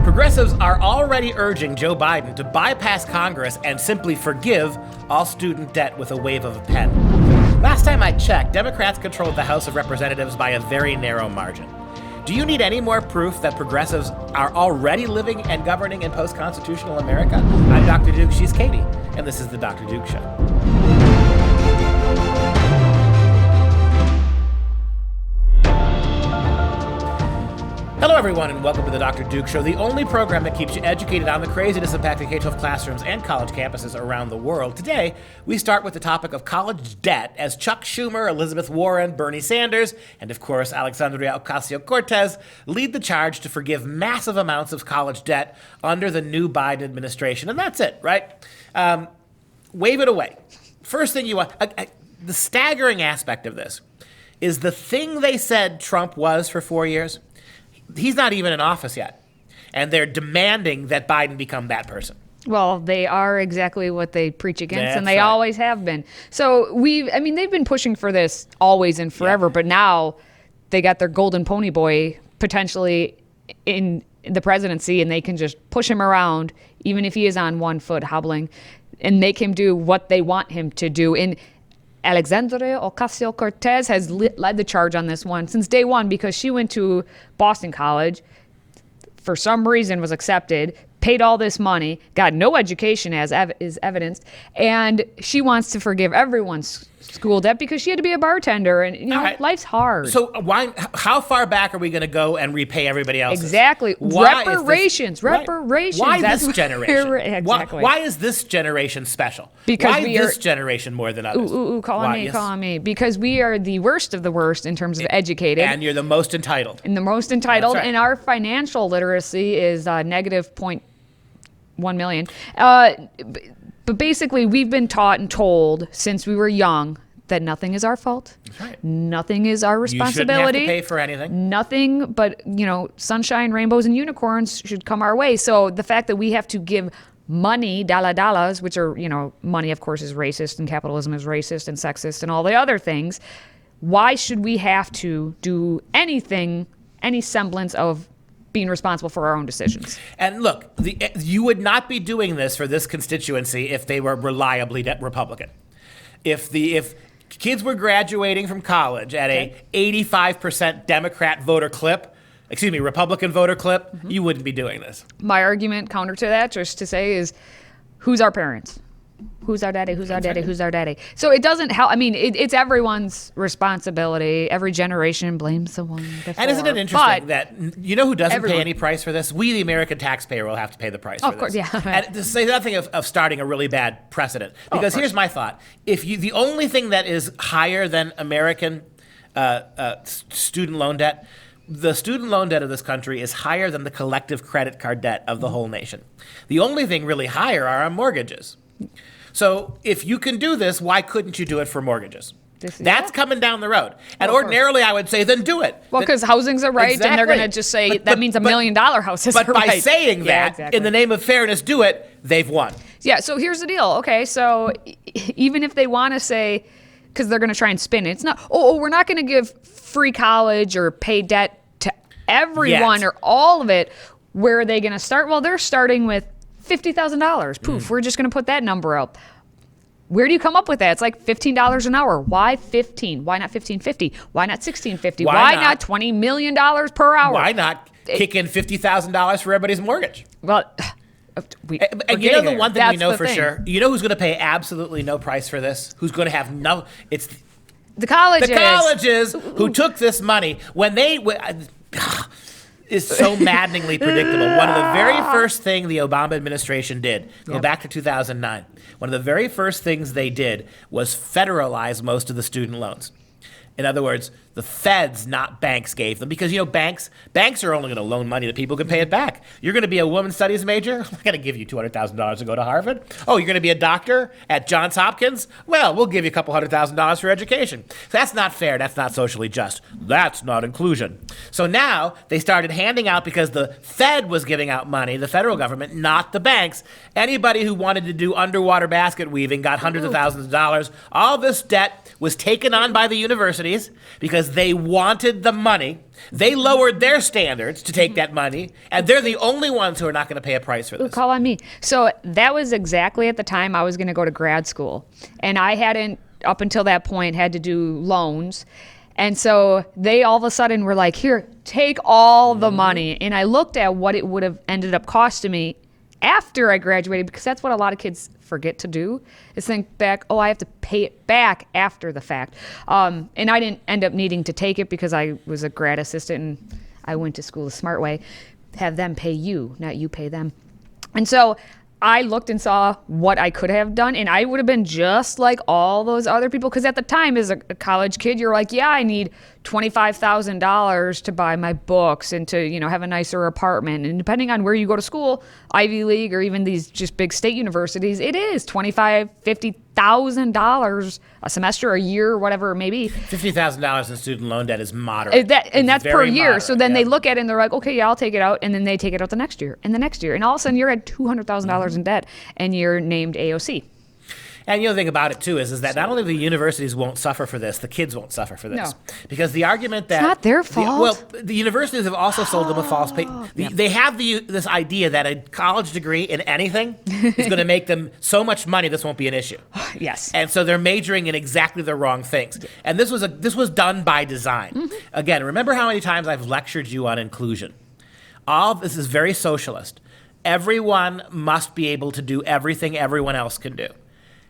Progressives are already urging Joe Biden to bypass Congress and simply forgive all student debt with a wave of a pen. Last time I checked, Democrats controlled the House of Representatives by a very narrow margin. Do you need any more proof that progressives are already living and governing in post-constitutional America? I'm Dr. Duke, she's Katie, and this is the Dr. Duke Show. Hello, everyone, and welcome to the Dr. Duke Show, the only program that keeps you educated on the craziness impacting K-12 classrooms and college campuses around the world. Today, we start with the topic of college debt as Chuck Schumer, Elizabeth Warren, Bernie Sanders, and of course, Alexandria Ocasio-Cortez lead the charge to forgive massive amounts of college debt under the new Biden administration. And that's it, right? Wave it away. First thing you want, the staggering aspect of this is the thing they said Trump was for 4 years. He's not even in office yet, and they're demanding that Biden become that person. Well, they are exactly what they preach against, and they always have been. So they've been pushing for this always and forever, but now they got their golden pony boy potentially in the presidency, and they can just push him around, even if he is on one foot hobbling, and make him do what they want him to do. And Alexandria Ocasio-Cortez has led the charge on this one since day one because she went to Boston College, for some reason was accepted, paid all this money, got no education as is evidenced, and she wants to forgive everyone's school debt because she had to be a bartender, and life's hard. So how far back are we going to go and repay everybody else? Exactly. Reparations. Why That's this generation? Exactly. Why is this generation special? Because why this generation more than others? Calling me. Because we are the worst of the worst in terms of educated. And you're the most entitled. Right. And our financial literacy is negative 0.1 million. But basically, we've been taught and told since we were young that nothing is our fault. That's right. Nothing is our responsibility. You shouldn't have to pay for anything. Nothing but, sunshine, rainbows, and unicorns should come our way. So the fact that we have to give money, dollars, which are, money, of course, is racist, and capitalism is racist and sexist and all the other things. Why should we have to do anything, any semblance of being responsible for our own decisions? And look, you would not be doing this for this constituency if they were reliably Republican. If kids were graduating from college at a 85% Democrat voter clip, Republican voter clip, you wouldn't be doing this. My argument counter to that, just to say, is who's our parents? Who's our daddy? Who's our daddy? Who's our daddy? So it doesn't help. It's everyone's responsibility. Every generation blames the one before. And isn't it interesting that, who doesn't pay any price for this? We, the American taxpayer, will have to pay the price for this. Of course, yeah. And to say nothing of starting a really bad precedent. Because here's my thought. The only thing that is higher than American student loan debt, the student loan debt of this country is higher than the collective credit card debt of the whole nation. The only thing really higher are our mortgages. So if you can do this, why couldn't you do it for mortgages? That's coming down the road. And ordinarily, I would say, then do it. Well, because housing's a right, and they're going to just say that means $1 million house is a right. But by saying that, in the name of fairness, do it, they've won. Yeah, so here's the deal. Okay, so even if they want to say, because they're going to try and spin it, it's not, we're not going to give free college or pay debt to everyone or all of it. Where are they going to start? Well, they're starting with $50,000. Poof, we're just going to put that number up. Where do you come up with that? It's like $15 an hour. Why 15? Why not $15.50? Why not $16.50? Why not $20 million per hour? Why not kick in $50,000 for everybody's mortgage? Well, and the one thing we know for sure? You know who's going to pay absolutely no price for this? Who's going to have no? It's the colleges. The colleges who took this money when they. Is so maddeningly predictable. One of the very first things the Obama administration did, go back to 2009, one of the very first things they did was federalize most of the student loans. In other words, the feds, not banks, gave them. Because, banks are only going to loan money to people who can pay it back. You're going to be a women's studies major? I'm not going to give you $200,000 to go to Harvard. Oh, you're going to be a doctor at Johns Hopkins? Well, we'll give you a couple $100,000 for education. So that's not fair. That's not socially just. That's not inclusion. So now they started handing out, because the Fed was giving out money, the federal government, not the banks. Anybody who wanted to do underwater basket weaving got hundreds of thousands of dollars. All this debt was taken on by the universities because because they wanted the money. They lowered their standards to take that money, and they're the only ones who are not going to pay a price for this. Ooh, call on me. So that was exactly at the time I was going to go to grad school. And I hadn't, up until that point, had to do loans. And so they all of a sudden were like, here, take all the money. And I looked at what it would have ended up costing me after I graduated, because that's what a lot of kids forget to do, is think back, I have to pay it back after the fact. And I didn't end up needing to take it because I was a grad assistant and I went to school the smart way. Have them pay you, not you pay them. And so I looked and saw what I could have done, and I would have been just like all those other people. Because at the time, as a college kid, you're like, yeah, I need $25,000 to buy my books and to, have a nicer apartment. And depending on where you go to school, Ivy League or even these just big state universities, it is $25,000, $50,000 a semester, a year, whatever it may be. $50,000 in student loan debt is moderate. That's per year. Moderate, so then they look at it and they're like, okay, yeah, I'll take it out. And then they take it out the next year and the next year. And all of a sudden you're at $200,000 in debt and you're named AOC. And the thing about it, too, is that not only the universities won't suffer for this, the kids won't suffer for this. No. Because the argument that... It's not their fault. The universities have also sold them a false... They have this idea that a college degree in anything is going to make them so much money this won't be an issue. Yes. And so they're majoring in exactly the wrong things. And this was done by design. Mm-hmm. Again, remember how many times I've lectured you on inclusion. All of this is very socialist. Everyone must be able to do everything everyone else can do.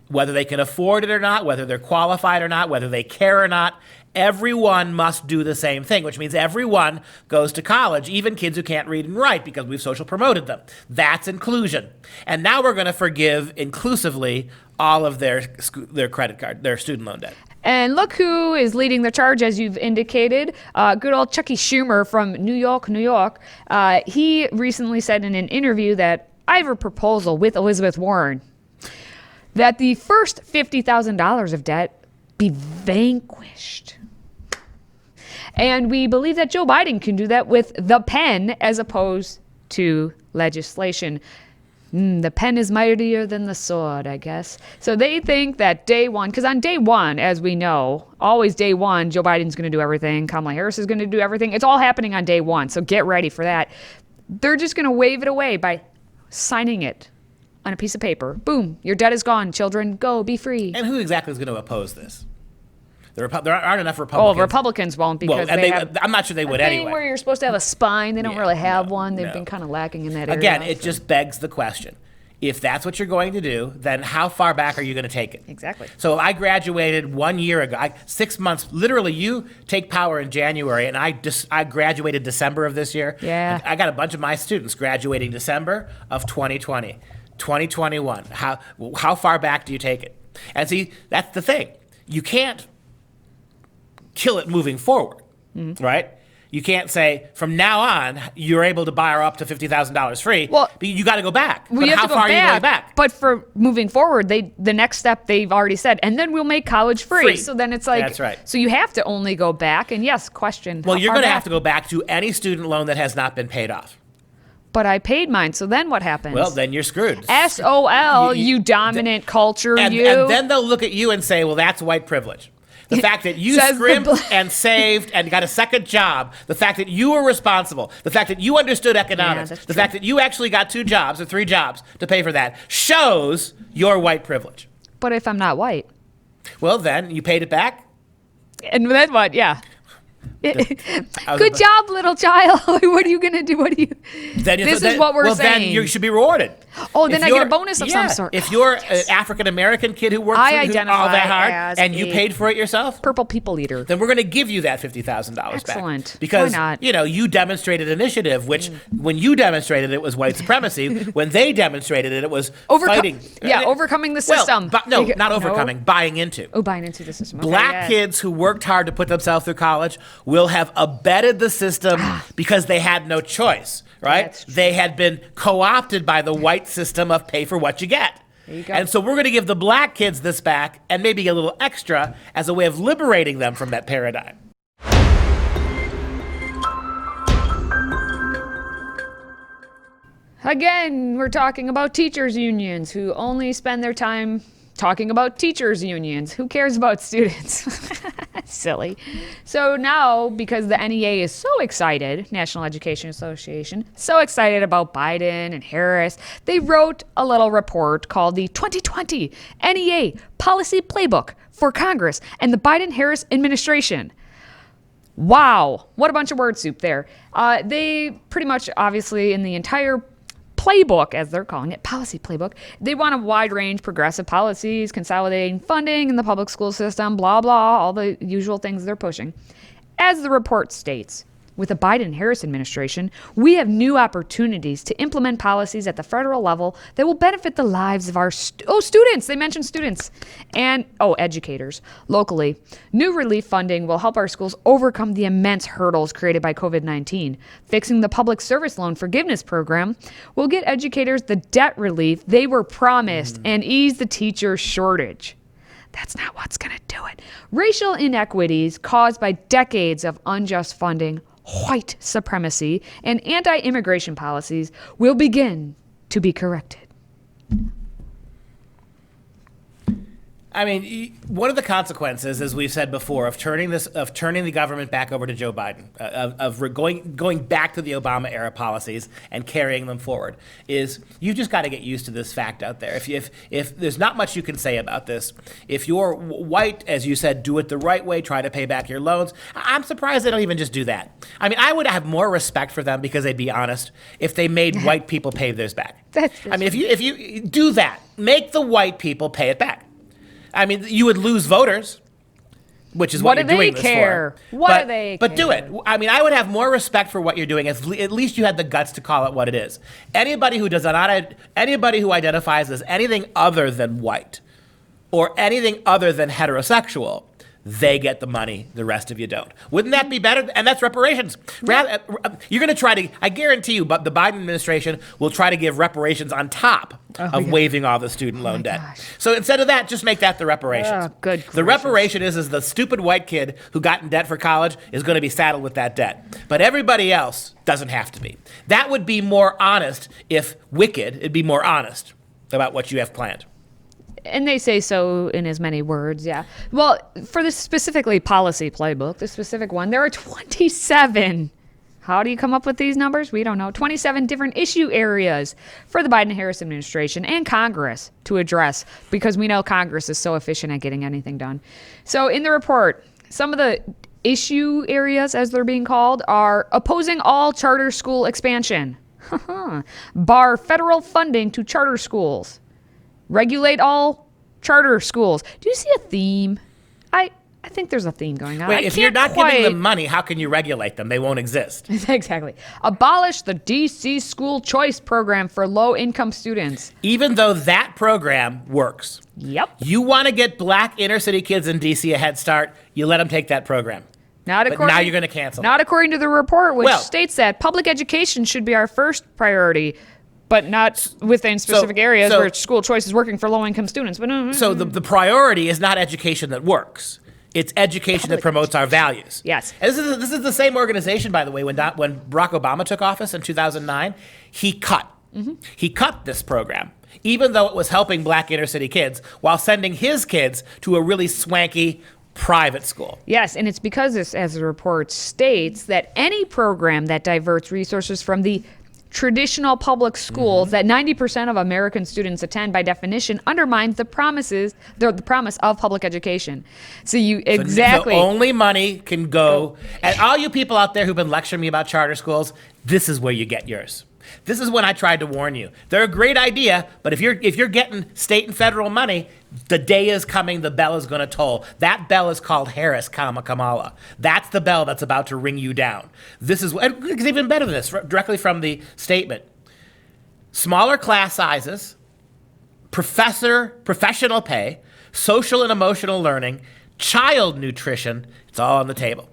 Whether they can afford it or not, whether they're qualified or not, whether they care or not, everyone must do the same thing, which means everyone goes to college, even kids who can't read and write because we've social promoted them. That's inclusion. And now we're going to forgive inclusively all of their credit card, their student loan debt. And look who is leading the charge, as you've indicated. Good old Chuck Schumer from New York, New York. He recently said in an interview that I have a proposal with Elizabeth Warren that the first $50,000 of debt be vanquished. And we believe that Joe Biden can do that with the pen as opposed to legislation. The pen is mightier than the sword, I guess. So they think that day one, because on day one, as we know, always day one, Joe Biden's going to do everything. Kamala Harris is going to do everything. It's all happening on day one, so get ready for that. They're just going to wave it away by signing it on a piece of paper. Boom, your debt is gone, children. Go, be free. And who exactly is going to oppose this? There aren't enough Republicans. Oh, Republicans won't because I'm not sure they would anyway. Where you're supposed to have a spine, they don't really have one. They've been kind of lacking in that area. Again, it just begs the question. If that's what you're going to do, then how far back are you going to take it? Exactly. So I graduated 1 year ago. 6 months, literally, you take power in January, and I graduated December of this year. Yeah. I got a bunch of my students graduating December of 2020, 2021. How far back do you take it? And see, that's the thing. You can't kill it moving forward, right? You can't say, from now on, you're able to buy her up to $50,000 free. Well, but you got to go back. But how far are you going back? But for moving forward, the next step they've already said, and then we'll make college free. So then it's like, that's right. So you have to only go back, and yes, question. Well, you're going to have to go back to any student loan that has not been paid off. But I paid mine, so then what happens? Well, then you're screwed. SOL, you dominant culture, and then they'll look at you and say, well, that's white privilege. The fact that you scrimped and saved and got a second job, the fact that you were responsible, the fact that you understood economics, the fact that you actually got 2 jobs or 3 jobs to pay for that shows your white privilege. But if I'm not white? Well, then you paid it back. And then what? Yeah. Good job, little child. What are you going to do? This is what we're saying. Then you should be rewarded. Oh, then I get a bonus of some sort. If you're an African-American kid who worked all that hard and you paid for it yourself, purple people eater, then we're going to give you that $50,000 back. Excellent. Because, why not? You demonstrated initiative, which when you demonstrated it was white supremacy. When they demonstrated it, it was fighting. Yeah, overcoming the system. Well, not overcoming, buying into. Oh, buying into the system. Black kids who worked hard to put themselves through college will have abetted the system because they had no choice, right? They had been co-opted by the white system of pay for what you get. There you go. And so we're going to give the black kids this back and maybe a little extra as a way of liberating them from that paradigm. Again, we're talking about teachers' unions who only spend their time talking about teachers' unions. Who cares about students? Silly. So now, because the NEA is so excited, National Education Association, so excited about Biden and Harris, they wrote a little report called the 2020 NEA Policy Playbook for Congress and the Biden-Harris administration. Wow, what a bunch of word soup there. They pretty much, obviously, in the entire playbook, as they're calling it, policy playbook, they want a wide range progressive policies, consolidating funding in the public school system, blah, blah, all the usual things they're pushing. As the report states, with the Biden-Harris administration, we have new opportunities to implement policies at the federal level that will benefit the lives of our students. They mentioned students and educators locally. New relief funding will help our schools overcome the immense hurdles created by COVID-19. Fixing the public service loan forgiveness program will get educators the debt relief they were promised and ease the teacher shortage. That's not what's going to do it. Racial inequities caused by decades of unjust funding, white supremacy, and anti-immigration policies will begin to be corrected. I mean, one of the consequences, as we've said before, of turning the government back over to Joe Biden, going back to the Obama era policies and carrying them forward, is you just got to get used to this fact out there. If there's not much you can say about this, if you're white, as you said, do it the right way, try to pay back your loans. I'm surprised they don't even just do that. I mean, I would have more respect for them because they'd be honest if they made white people pay theirs back. I mean, if you do that, make the white people pay it back. I mean, you would lose voters, which is what you're doing this for. What do they care? But do it. I mean, I would have more respect for what you're doing if at least you had the guts to call it what it is. Anybody who identifies as anything other than white or anything other than heterosexual, they get the money, the rest of you don't. Wouldn't that be better? And that's reparations. You're going to try to, I guarantee you, but the Biden administration will try to give reparations on top of waiving all the student loan debt. Gosh. So instead of that, just make that the reparations. Oh, good the reparation is the stupid white kid who got in debt for college is going to be saddled with that debt. But everybody else doesn't have to be. That would be more honest if wicked, it'd be more honest about what you have planned. And they say so in as many words, yeah. Well, for the specifically policy playbook, the specific one, there are 27. How do you come up with these numbers? We don't know. 27 different issue areas for the Biden-Harris administration and Congress to address, because we know Congress is so efficient at getting anything done. So in the report, some of the issue areas, as they're being called, are opposing all charter school expansion, bar federal funding to charter schools, regulate all charter schools. Do you see a theme? I think there's a theme going on. Wait, if you're not giving them money, how can you regulate them? They won't exist. Exactly. Abolish the DC school choice program for low-income students. Even though that program works. Yep. You want to get black inner-city kids in DC a head start, you let them take that program. But now you're going to cancel. Not according to the report, which states that public education should be our first priority, but not within specific areas where school choice is working for low-income students. But so the priority is not education that works. It's education that promotes our values. Yes. And this is the same organization, by the way, when Barack Obama took office in 2009, he cut this program, even though it was helping black inner-city kids, while sending his kids to a really swanky private school. Yes, and it's because, as the report states, that any program that diverts resources from the traditional public schools that 90% of American students attend, by definition, undermines the promise of public education. So the only money can go. And all you people out there who've been lecturing me about charter schools, this is where you get yours. This is when I tried to warn you. They're a great idea, but if you're getting state and federal money, the day is coming, the bell is going to toll. That bell is called Harris, Kamala. That's the bell that's about to ring you down. This is, and it's even better than this, directly from the statement. Smaller class sizes, professional pay, social and emotional learning, child nutrition, it's all on the table.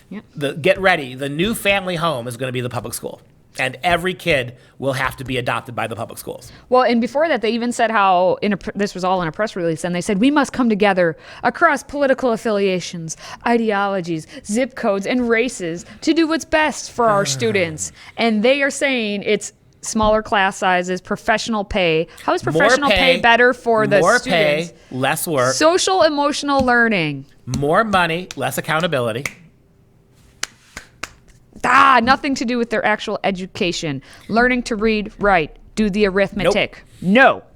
Yep. Get ready, the new family home is going to be the public school. And every kid will have to be adopted by the public schools. Well, and before that, they even said how this was all in a press release, and they said we must come together across political affiliations, ideologies, zip codes, and races to do what's best for our students. And they are saying it's smaller class sizes, professional pay. How is professional pay better for the students? More pay, less work. Social emotional learning. More money, less accountability. Nothing to do with their actual education. Learning to read, write, do the arithmetic. Nope.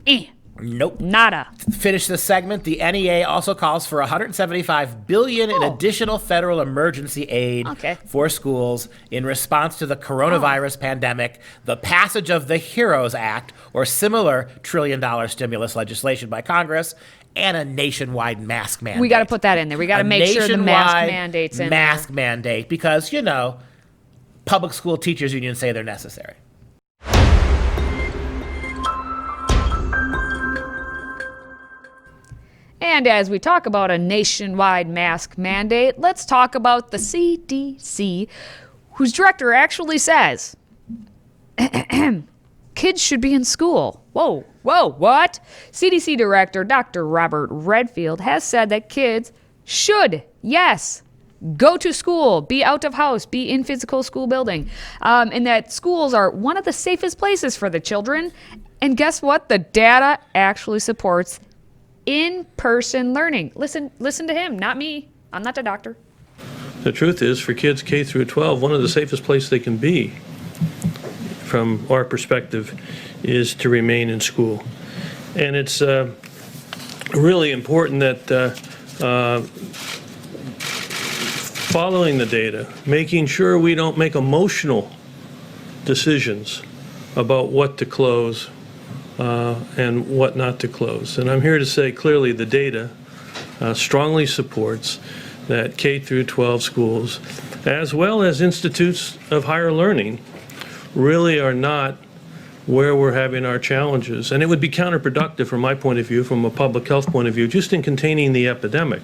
No. Nope. Nada. Finish this segment. The NEA also calls for $175 billion in additional federal emergency aid for schools in response to the coronavirus pandemic, the passage of the HEROES Act, or similar trillion-dollar stimulus legislation by Congress, and a nationwide mask mandate. We got to put that in there. We got to make sure the mask mandate's in there. Mask mandate, because, public school teachers unions say they're necessary. And as we talk about a nationwide mask mandate, let's talk about the CDC, whose director actually says, kids should be in school. Whoa, what? CDC Director Dr. Robert Redfield has said that kids should, yes, go to school, be out of house, be in physical school building, and that schools are one of the safest places for the children. And guess what? The data actually supports in-person learning. Listen to him, not me. I'm not the doctor. The truth is, for kids K through 12, one of the safest places they can be, from our perspective, is to remain in school. And it's really important that following the data, making sure we don't make emotional decisions about what to close and what not to close. And I'm here to say clearly the data strongly supports that K through 12 schools, as well as institutes of higher learning, really are not where we're having our challenges. And it would be counterproductive from my point of view, from a public health point of view, just in containing the epidemic,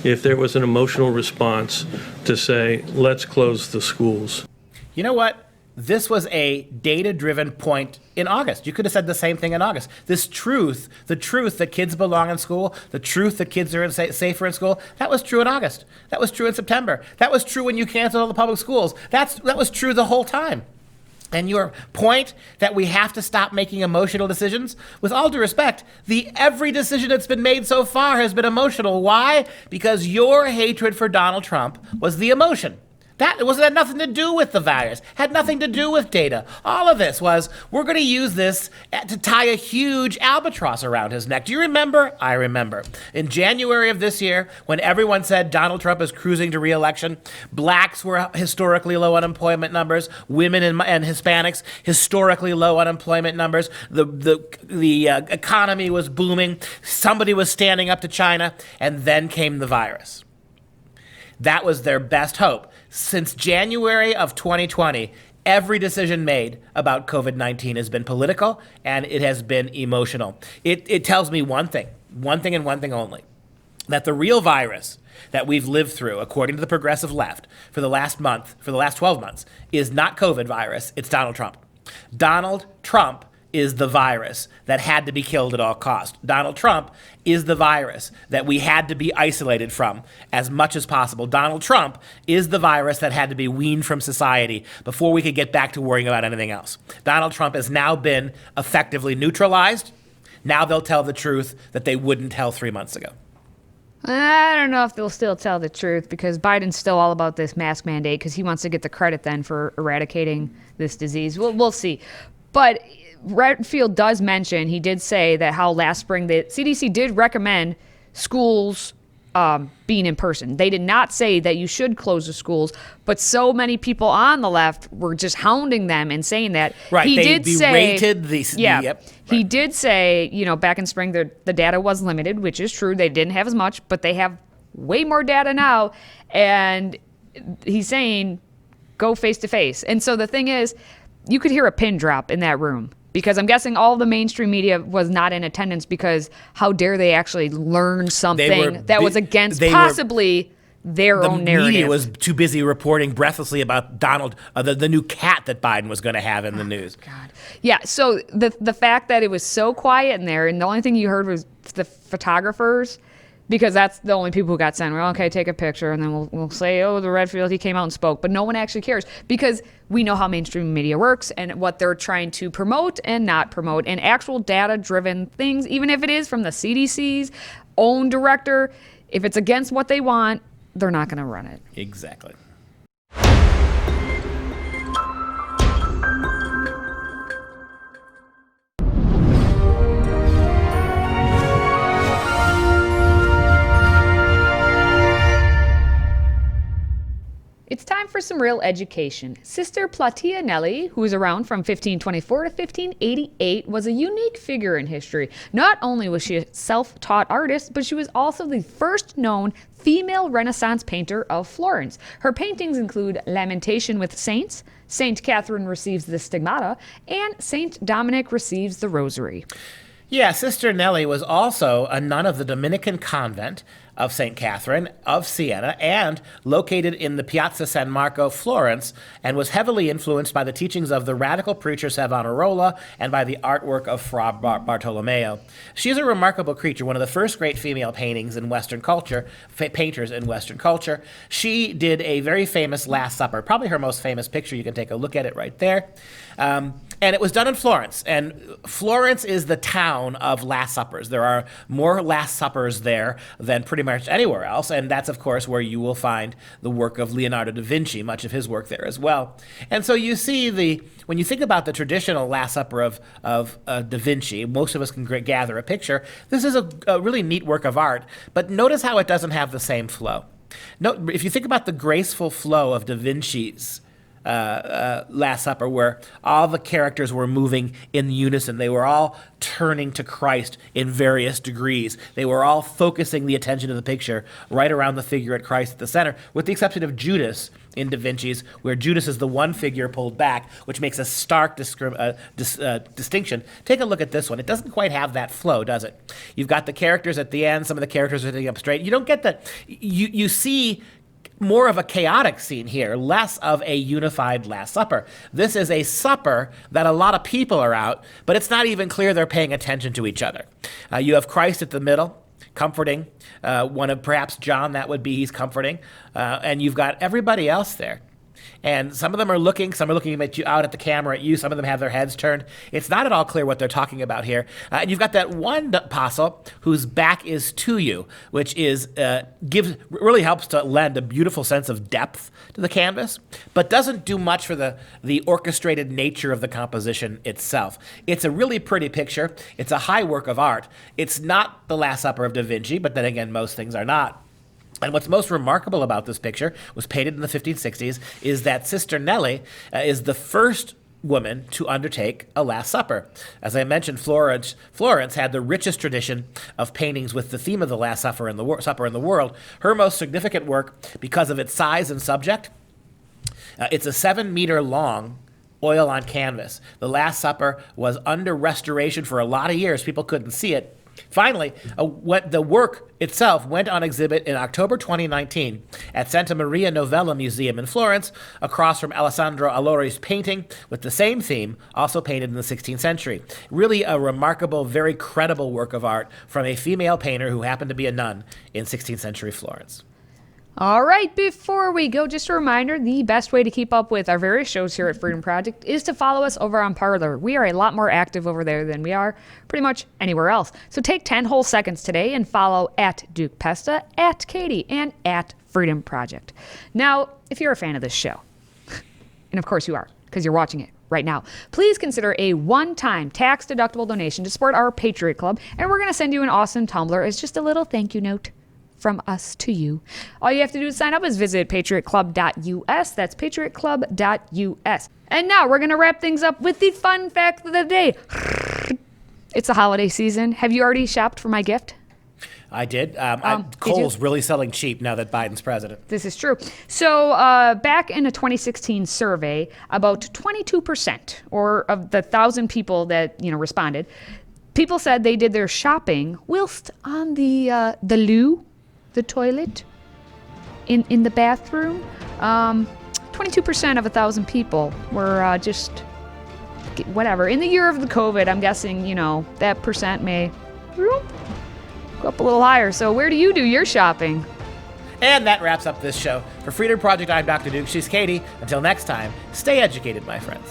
if there was an emotional response to say, let's close the schools. You know what? This was a data-driven point in August. You could have said the same thing in August. This truth, the truth that kids belong in school, the truth that kids are safer in school, that was true in August. That was true in September. That was true when you canceled all the public schools. That was true the whole time. And your point that we have to stop making emotional decisions, with all due respect, every decision that's been made so far has been emotional. Why? Because your hatred for Donald Trump was the emotion. That had nothing to do with the virus, had nothing to do with data. All of this was, we're going to use this to tie a huge albatross around his neck. Do you remember? I remember. In January of this year, when everyone said Donald Trump is cruising to re-election, blacks were historically low unemployment numbers, women and Hispanics, historically low unemployment numbers, the economy was booming, somebody was standing up to China, and then came the virus. That was their best hope. Since January of 2020, every decision made about COVID-19 has been political and it has been emotional. It tells me one thing and one thing only, that the real virus that we've lived through, according to the progressive left, for the last 12 months, is not COVID virus, it's Donald Trump. Donald Trump is the virus that had to be killed at all costs. Donald Trump is the virus that we had to be isolated from as much as possible. Donald Trump is the virus that had to be weaned from society before we could get back to worrying about anything else. Donald Trump has now been effectively neutralized. Now they'll tell the truth that they wouldn't tell 3 months ago. I don't know if they'll still tell the truth, because Biden's still all about this mask mandate because he wants to get the credit then for eradicating this disease. We'll see. But Redfield does mention, he did say that how last spring the CDC did recommend schools being in person. They did not say that you should close the schools, but so many people on the left were just hounding them and saying that. Right, he they did berated say, He did say, back in spring the data was limited, which is true. They didn't have as much, but they have way more data now. And he's saying, go face to face. And so the thing is, you could hear a pin drop in that room, because I'm guessing all the mainstream media was not in attendance, because how dare they actually learn something that was against possibly their own narrative. The media was too busy reporting breathlessly about Donald, the new cat that Biden was going to have in the news. God. Yeah, so the fact that it was so quiet in there, and the only thing you heard was the photographers because that's the only people who got sent. Well, okay, take a picture, and then we'll say, oh, the Redfield, he came out and spoke. But no one actually cares because we know how mainstream media works and what they're trying to promote and not promote. And actual data-driven things, even if it is from the CDC's own director, if it's against what they want, they're not going to run it. Exactly. It's time for some real education. Sister Platia Nelly, who was around from 1524 to 1588, was a unique figure in history. Not only was she a self-taught artist, but she was also the first known female Renaissance painter of Florence. Her paintings include Lamentation with Saints, Saint Catherine Receives the Stigmata, and Saint Dominic Receives the Rosary. Yeah, Sister Nelly was also a nun of the Dominican convent of St. Catherine of Siena and located in the Piazza San Marco, Florence, and was heavily influenced by the teachings of the radical preacher Savonarola and by the artwork of Fra Bartolomeo. She's a remarkable creature, one of the first great female paintings in Western culture, painters in Western culture. She did a very famous Last Supper, probably her most famous picture. You can take a look at it right there. And it was done in Florence. And Florence is the town of Last Suppers. There are more Last Suppers there than pretty much anywhere else. And that's, of course, where you will find the work of Leonardo da Vinci, much of his work there as well. And so you see when you think about the traditional Last Supper of Da Vinci, most of us can gather a picture. This is a really neat work of art. But notice how it doesn't have the same flow. If you think about the graceful flow of Da Vinci's Last Supper, where all the characters were moving in unison. They were all turning to Christ in various degrees. They were all focusing the attention of the picture right around the figure at Christ at the center, with the exception of Judas in Da Vinci's, where Judas is the one figure pulled back, which makes a stark distinction. Take a look at this one. It doesn't quite have that flow, does it? You've got the characters at the end. Some of the characters are sitting up straight. You don't get that. You see more of a chaotic scene here, less of a unified Last Supper. This is a supper that a lot of people are out, but it's not even clear they're paying attention to each other. You have Christ at the middle, comforting. One of perhaps John, that would be, he's comforting. And you've got everybody else there. And some of them are looking, some are looking at you, out at the camera at you, some of them have their heads turned. It's not at all clear what they're talking about here. And you've got that one apostle whose back is to you, which is really helps to lend a beautiful sense of depth to the canvas, but doesn't do much for the orchestrated nature of the composition itself. It's a really pretty picture. It's a high work of art. It's not the Last Supper of Da Vinci, but then again, most things are not. And what's most remarkable about this picture, was painted in the 1560s, is that Sister Nelly is the first woman to undertake a Last Supper. As I mentioned, Florence had the richest tradition of paintings with the theme of the Last Supper in the world. Her most significant work, because of its size and subject, it's a 7-meter long oil on canvas. The Last Supper was under restoration for a lot of years. People couldn't see it. Finally, the work itself went on exhibit in October 2019 at Santa Maria Novella Museum in Florence, across from Alessandro Allori's painting with the same theme, also painted in the 16th century. Really a remarkable, very credible work of art from a female painter who happened to be a nun in 16th century Florence. All right, before we go, just a reminder, the best way to keep up with our various shows here at Freedom Project is to follow us over on Parler. We are a lot more active over there than we are pretty much anywhere else. So take 10 whole seconds today and follow at Duke Pesta, at Katie, and at Freedom Project. Now, if you're a fan of this show, and of course you are, because you're watching it right now, please consider a one-time tax-deductible donation to support our Patriot Club, and we're going to send you an awesome tumbler as just a little thank you note from us to you. All you have to do to sign up is visit patriotclub.us. That's patriotclub.us. And now we're going to wrap things up with the fun fact of the day. It's the holiday season. Have you already shopped for my gift? I did. Kohl's really selling cheap now that Biden's president. This is true. So back in a 2016 survey, about 22%, or of the 1,000 people that responded, people said they did their shopping whilst on the loo, the toilet, in the bathroom. 22% of 1,000 people were just whatever. In the year of the COVID, I'm guessing, that percent may go up a little higher. So where do you do your shopping? And that wraps up this show. For Freedom Project, I'm Dr. Duke. She's Katie. Until next time, stay educated, my friends.